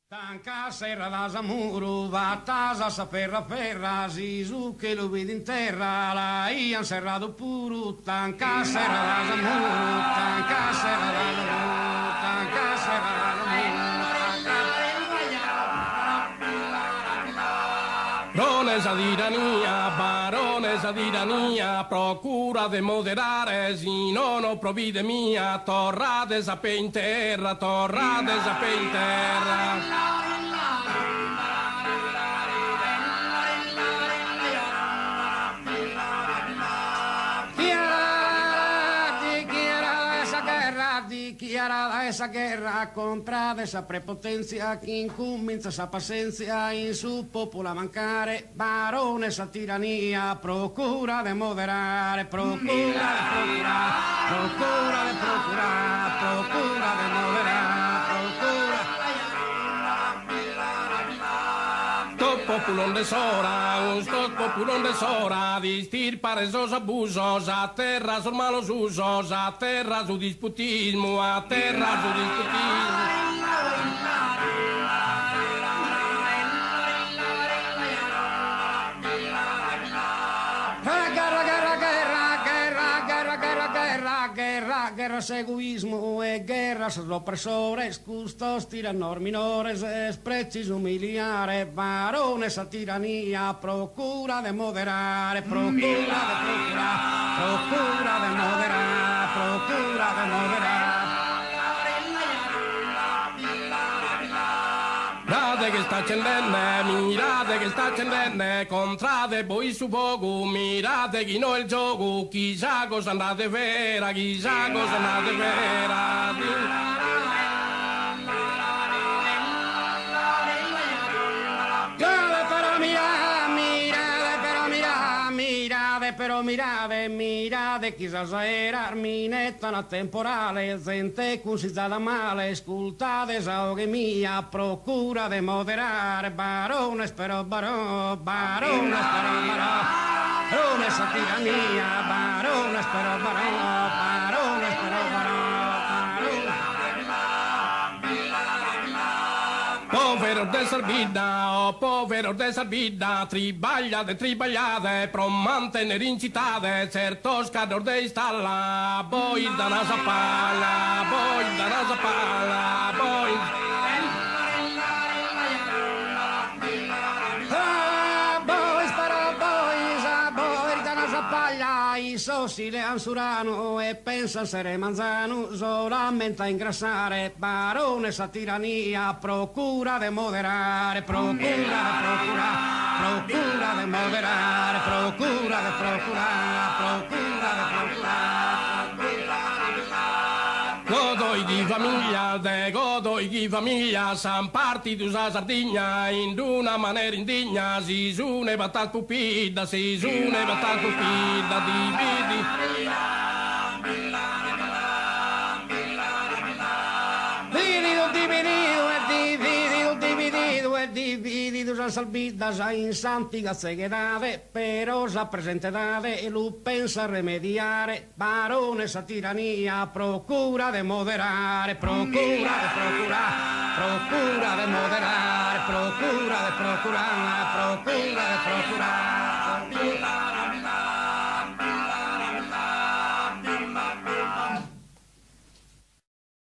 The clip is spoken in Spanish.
Tanca serra da Zamuro, va tasa sa ferra, si su che lo vedi in terra, la ian serrato puro, tanca serra da Zamuro, tanca serra da Zamuro, tanca serra da Zamuro. Baronesa di Rania, procura de moderare, si non ho provvide mia, torrade sape in terra, torrade sape in terra. Dichiara esa guerra contra esa prepotenza che incomincia esa pazienza in su popola mancare, barone esa tirannia, procura de moderare, procura de procurar, procura de procurar, procura de moderare, procura. Populon de sora, un sto populon de sora, di stirpare esos abusos, a terra sul malos usos, a terra su disputismo, a terra su disputismo. Guerra egoismo e guerra l'oppressores, custos tiranor minores, sprezzi umiliare, barone sa tirania, procura de moderare, procura de procurar, procura de moderare, procura de moderare. Mirate che sta accendendo, contrade voi su poco, mirate chi no il gioco, chissà cosa andate vera, chissà cosa andate vera. Però mirate, chissà era arminetta una temporale, gente cusizata male, ascoltate saoghe mia, procura de moderare, barone spero barone sa tirania, barone spero barone spero barone. Povero de Sarbida, tribagliate, pro mantenere incitate, certo scador de stalla, poi da nasa palla, poi. I sossi le ansurano e pensa essere manzano, solamente a ingrassare, barone sa tirania, procura de moderare, procura de procurar, procura de moderare, procura de procurar, procura de procurar. Godoi di famiglia, san partiti usa Sardegna, in una maniera indigna, si su ne batta stupida, dividi. Dividido san salvida sa in santiga segedade, però sa presentetade e lu pensa remediare, barone sa tirania, procura de moderare, procura de procurar, procura de moderare, procura de procurar, procura de procurar.